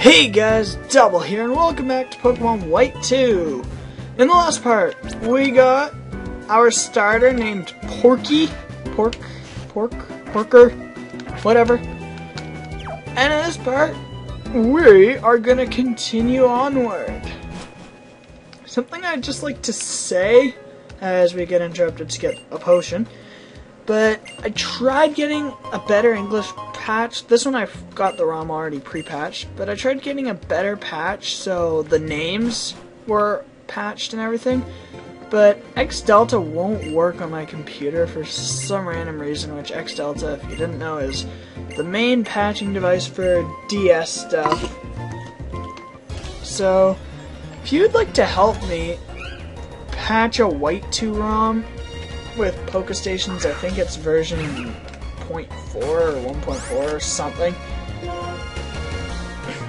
Hey guys, Double here, and welcome back to Pokemon White 2. In the last part, we got our starter named Porker, whatever. And in this part, we are gonna continue onward. Something I'd just like to say, as we get interrupted to get a potion, but I tried getting a better English patch. This one I've got the ROM already pre-patched, but I tried getting a better patch so the names were patched and everything. But X Delta won't work on my computer for some random reason, which X Delta, if you didn't know, is the main patching device for DS stuff. So, if you'd like to help me patch a White 2 ROM with Pokestations, I think it's version 0.4 or 1.4 or something,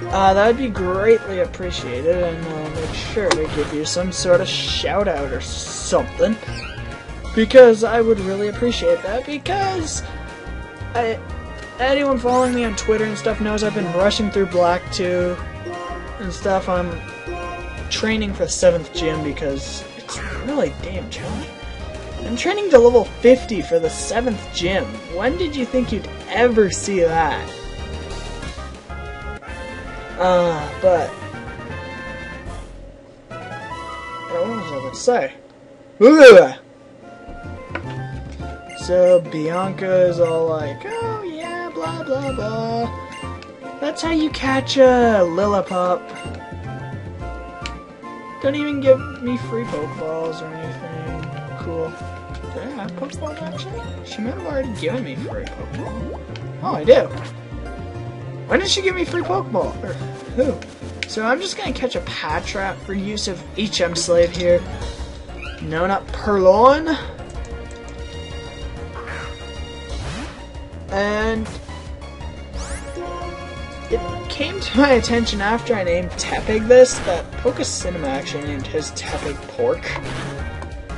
that would be greatly appreciated, and I'll make sure to give you some sort of shout out or something, because I would really appreciate that, because anyone following me on Twitter and stuff knows I've been rushing through Black 2 and stuff. I'm training for 7th gym because it's really damn challenging. I'm training to level 50 for the 7th gym. When did you think you'd ever see that? But what was I about to say? Ugh. So Bianca is all like, oh yeah, blah blah blah. That's how you catch a Lillipup. Don't even give me free Pokeballs or anything. Cool. Do I have Pokeballs actually? She might have already given me free Pokeball. Oh, I do. When did she give me free Pokeball? Or who? So I'm just gonna catch a Patrat for use of HM Slave here. No, not Purloin. And it came to my attention after I named Tepig this, that Pokecinema actually named his Tepig Pork.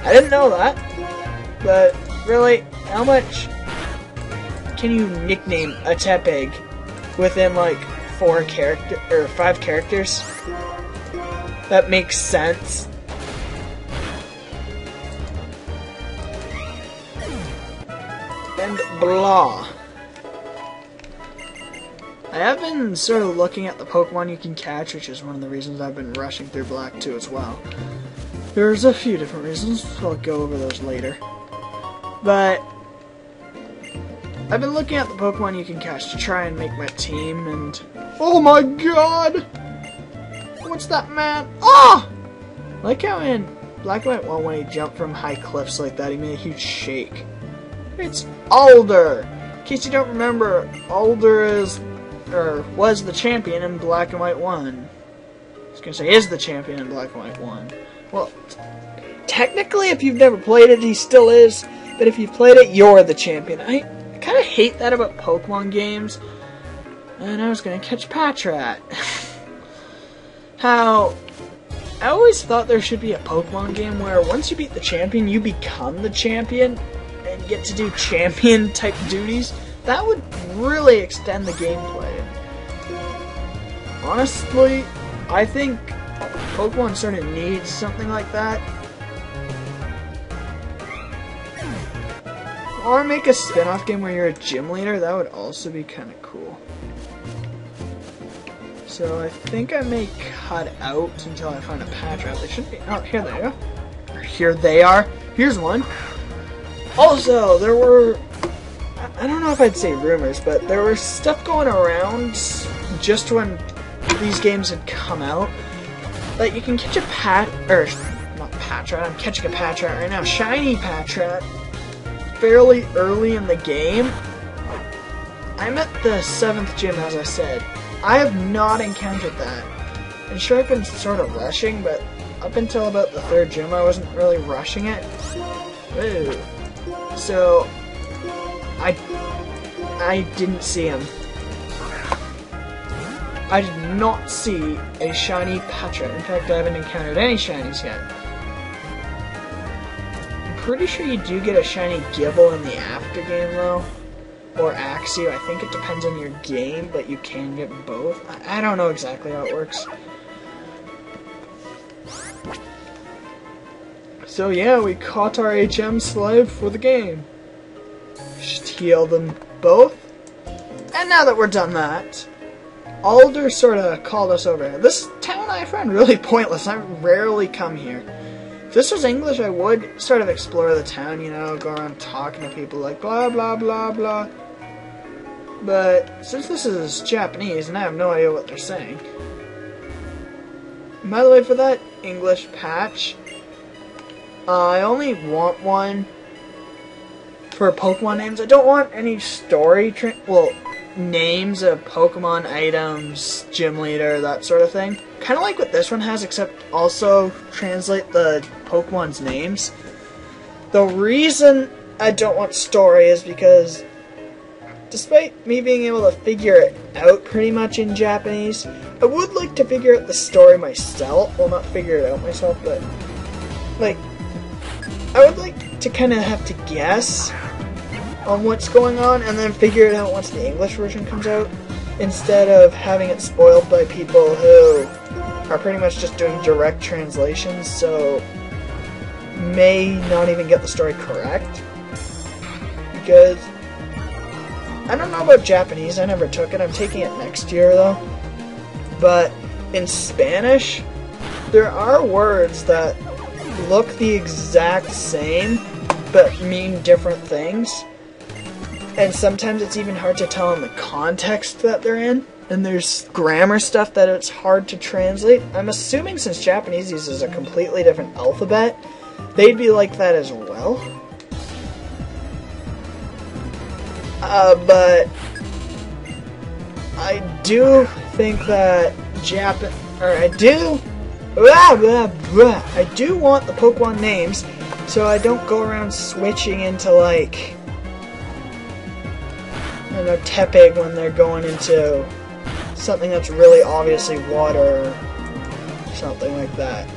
I didn't know that, but really, how much can you nickname a Tepig within like 5 characters? That makes sense. And blah. I have been sort of looking at the Pokemon you can catch, which is one of the reasons I've been rushing through Black 2 as well. There's a few different reasons, I'll go over those later. But I've been looking at the Pokemon you can catch to try and make my team, and oh my god! What's that, man? Ah! Like how in Black and White 1, when he jumped from high cliffs like that, he made a huge shake. It's Alder! In case you don't remember, Alder was the champion in Black and White 1. I was gonna say is the champion in Black and White 1. Well, technically, if you've never played it, he still is. But if you've played it, you're the champion. I kind of hate that about Pokemon games. And I was going to catch Patrat. How I always thought there should be a Pokemon game where once you beat the champion, you become the champion and get to do champion-type duties. That would really extend the gameplay. Honestly, I think Pokemon sort of needs something like that. Or make a spin-off game where you're a gym leader. That would also be kind of cool. So I think I may cut out until I find a Patrat. They should be. Oh, here they are. Here they are. Here's one. Also, there were, I don't know if I'd say rumors, but there was stuff going around just when these games had come out, that you can catch a not Patrat, I'm catching a Patrat right now, shiny Patrat, fairly early in the game. I'm at the 7th gym, as I said. I have not encountered that. And sure, I've been sort of rushing, but up until about the 3rd gym, I wasn't really rushing it. Ooh. So, I didn't see him. I did not see a shiny Patrat. In fact, I haven't encountered any shinies yet. I'm pretty sure you do get a shiny Gibble in the after game, though. or axe you. I think it depends on your game, but you can get both. I don't know exactly how it works. So yeah, we caught our HM slave for the game. Just heal them both. And now that we're done that, Alder sort of called us over here. This town I find really pointless. I rarely come here. If this was English, I would sort of explore the town, you know, go around talking to people like blah blah blah blah. But since this is Japanese and I have no idea what they're saying. By the way, for that English patch, I only want one for Pokemon names. I don't want any story names of Pokemon items, gym leader, that sort of thing. Kind of like what this one has, except also translate the Pokemon's names. The reason I don't want story is because despite me being able to figure it out pretty much in Japanese, I would like to figure out the story myself. Well, not figure it out myself, but like, I would like to kind of have to guess on what's going on and then figure it out once the English version comes out, instead of having it spoiled by people who are pretty much just doing direct translations, so may not even get the story correct. Because I don't know about Japanese, I never took it. I'm taking it next year though. But in Spanish, there are words that look the exact same but mean different things. And sometimes it's even hard to tell in the context that they're in. And there's grammar stuff that it's hard to translate. I'm assuming since Japanese uses a completely different alphabet, they'd be like that as well. But I do think that I do want the Pokemon names, so I don't go around switching into like, I don't know, Tepig when they're going into something that's really obviously water or something like that.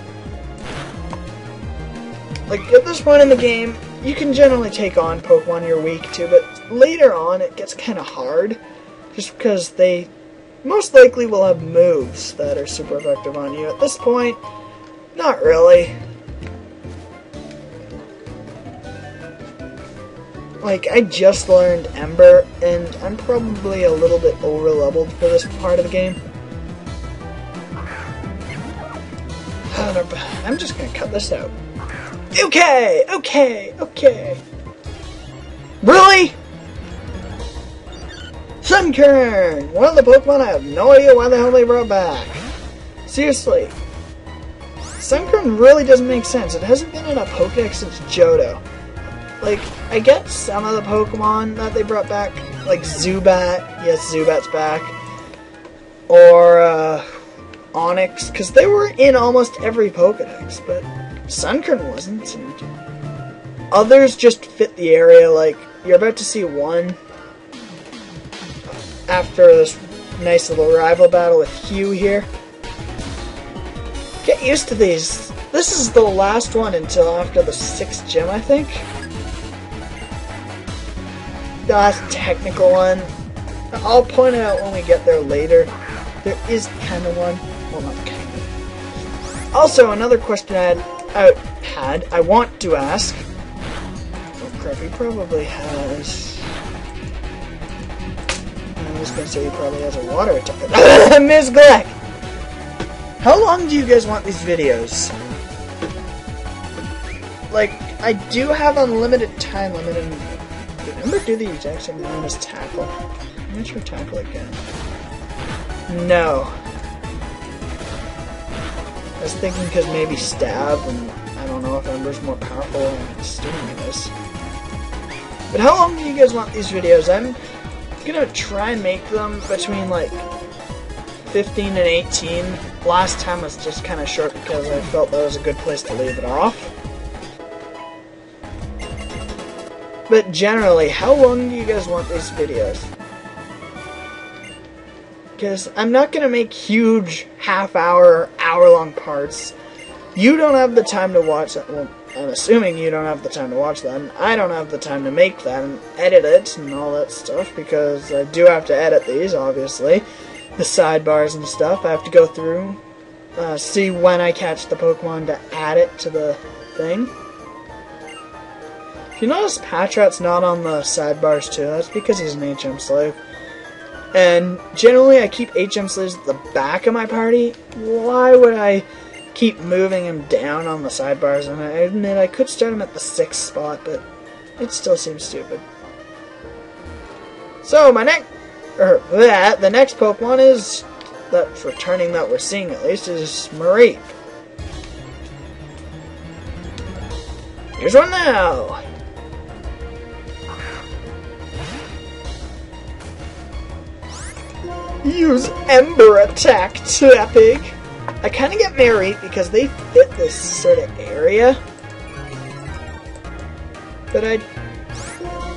Like, at this point in the game, you can generally take on Pokemon you're weak to, but later on it gets kind of hard, just because they most likely will have moves that are super effective on you. At this point, not really. Like, I just learned Ember, and I'm probably a little bit over-leveled for this part of the game. I'm just gonna cut this out. Okay! Really? Sunkern! One of the Pokemon I have no idea why the hell they brought back. Seriously. Sunkern really doesn't make sense. It hasn't been in a Pokédex since Johto. Like, I get some of the Pokemon that they brought back, like Zubat. Yes, Zubat's back. Or, Onix, because they were in almost every Pokédex, but Sunkern wasn't. And others just fit the area, like, you're about to see one after this nice little rival battle with Hugh here. Get used to these. This is the last one until after the 6th gym, I think. The last technical one. I'll point it out when we get there later. There is kind of one. Well, not kind of. Also, another question I want to ask. Oh crap, he probably has. I was gonna say he probably has a water attack. Miss Gleck! How long do you guys want these videos? Like, I do have unlimited time limit, and did Ember do the exact same thing as Tackle? I'm not sure Tackle again. No. I was thinking because maybe Stab, and I don't know if Ember's more powerful than Stinging is. But how long do you guys want these videos? I'm gonna try and make them between like 15 and 18. Last time was just kind of short because I felt that was a good place to leave it off. But generally, how long do you guys want these videos? Because I'm not going to make huge half-hour, hour-long parts. You don't have the time to watch that. Well, I'm assuming you don't have the time to watch that, and I don't have the time to make that and edit it and all that stuff, because I do have to edit these, obviously. The sidebars and stuff, I have to go through, see when I catch the Pokemon to add it to the thing. If you notice Patrat's not on the sidebars too, that's because he's an HM slave. And generally I keep HM slaves at the back of my party. Why would I keep moving him down on the sidebars? And I admit I could start him at the 6th spot, but it still seems stupid. So the next Pokemon is, that's returning that we're seeing at least, is Peep. Here's one now! Use Ember Attack, Tapping! I kind of get Peep because they fit this sort of area. But I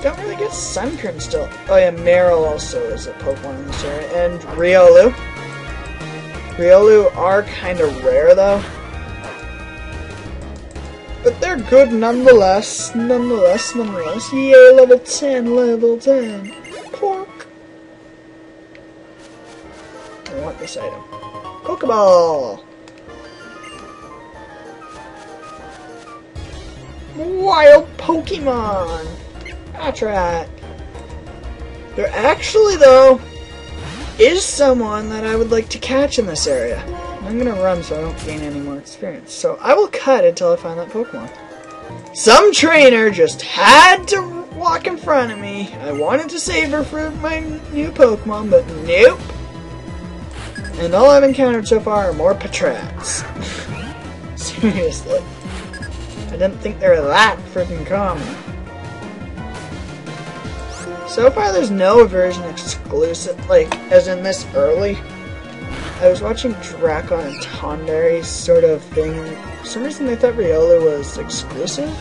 don't really get Sunkern still. Oh yeah, Meryl also is a Pokemon in this area. And Riolu. Riolu are kind of rare though. But they're good nonetheless. Nonetheless. Yay, level 10, level 10. Pork. I want this item. Pokeball! Wild Pokemon! Patrat! There actually, though, is someone that I would like to catch in this area. I'm gonna run so I don't gain any more experience. So I will cut until I find that Pokemon. Some trainer just had to walk in front of me. I wanted to save her for my new Pokemon, but nope. And all I've encountered so far are more Patrats. Seriously. I didn't think they were that freaking common. So far there's no version exclusive, like, as in this early. I was watching Dracon and Tondere sort of thing. For some reason I thought Riolu was exclusive.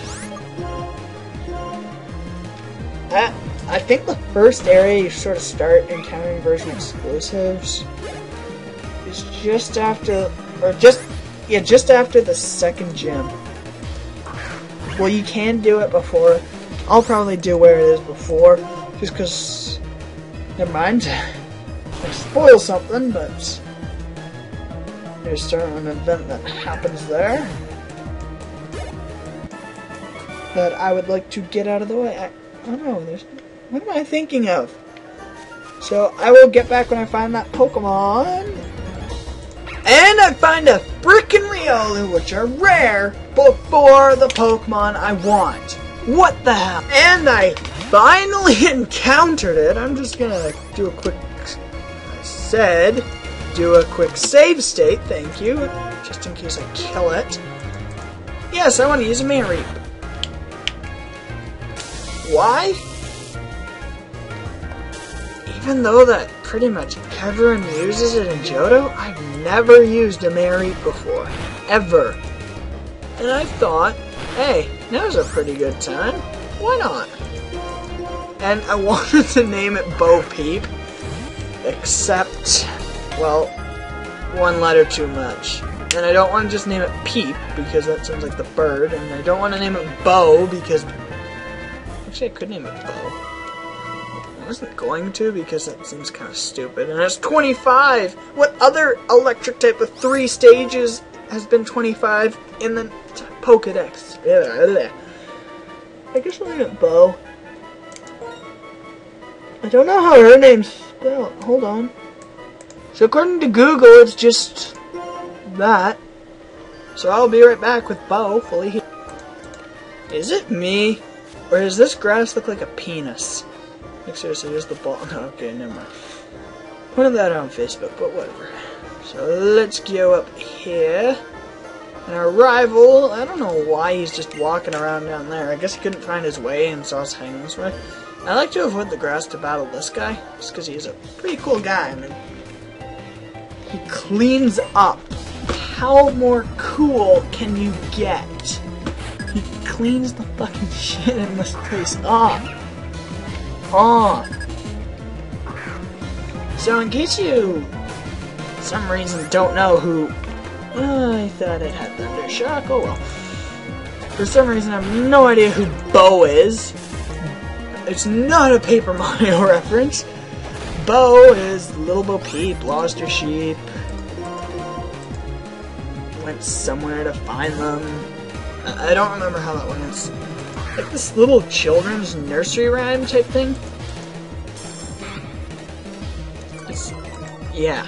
I think the first area you sort of start encountering version exclusives is just after, just after the second gym. Well, you can do it before. I'll probably do where it is before, just because, never mind, I spoil something, but there's sort of an event that happens there that I would like to get out of the way. I don't know, what am I thinking of? So, I will get back when I find that Pokemon. And I find a frickin' Riolu, which are rare, before the Pokemon I want. What the hell? And I finally encountered it. I'm just gonna do a quick, do a quick save state, thank you, just in case I kill it. Yes, I want to use a Peep. Why? Even though that pretty much everyone uses it in Johto, I've never used a Peep before. Ever. And I thought, hey, now's a pretty good time. Why not? And I wanted to name it Peep, except, well, one letter too much. And I don't want to just name it Peep, because that sounds like the bird, and I don't want to name it Bo, because, actually I could name it Bo. I wasn't going to, because that seems kind of stupid, and it's 25! What other electric type with 3 stages has been 25 in the Pokedex? I guess I'll name it Bo. I don't know how her name's spelled. Hold on. So according to Google, it's just that. So I'll be right back with Bo fully healed. Is it me? Or does this grass look like a penis? Like seriously, here's the ball. No, okay, never mind. Pointed that out on Facebook, but whatever. So let's go up here. And our rival, I don't know why he's just walking around down there. I guess he couldn't find his way and saw us hanging this way. I like to avoid the grass to battle this guy, just because he's a pretty cool guy. I mean, he cleans up. How more cool can you get? He cleans the fucking shit in this place up. So in case you, for some reason, don't know who, I thought it had Thunder Shock, oh well. For some reason, I have no idea who Bo is. It's not a Paper Mario reference. Bo is Little Bo Peep, lost her sheep. Went somewhere to find them. I don't remember how that went. It's like this little children's nursery rhyme type thing. Yeah.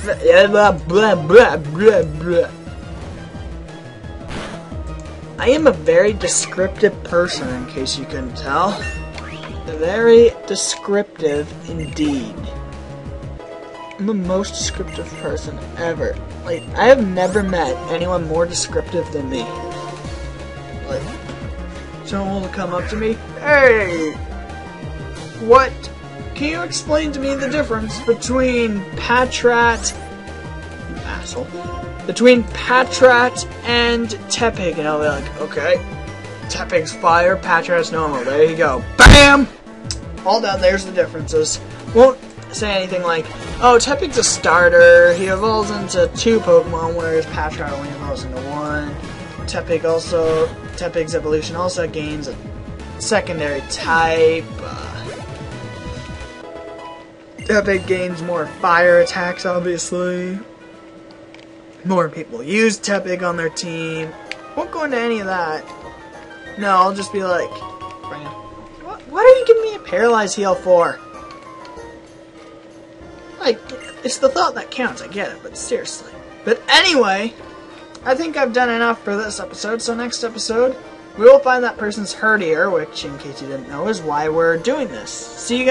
Blah, blah, blah, blah, blah. I am a very descriptive person, in case you couldn't tell. Very descriptive indeed. I'm the most descriptive person ever. Like, I have never met anyone more descriptive than me. Like, someone will come up to me, hey, what? Can you explain to me the difference between Patrat, you asshole, between Patrat and Tepig? And I'll be like, okay, Tepig's fire, Patrat's normal. There you go. BAM! All down there's the differences. Won't say anything like, oh, Tepig's a starter, he evolves into 2 Pokemon, whereas Patrat only evolves into 1. Tepig's evolution also gains a secondary type. Tepig gains more fire attacks, obviously. More people use Tepig on their team. Won't go into any of that. No, I'll just be like, what are you giving me a paralyzed heal for? Like, it's the thought that counts, I get it, but seriously. But anyway, I think I've done enough for this episode, so next episode, we will find that person's herdier, which, in case you didn't know, is why we're doing this. See you guys.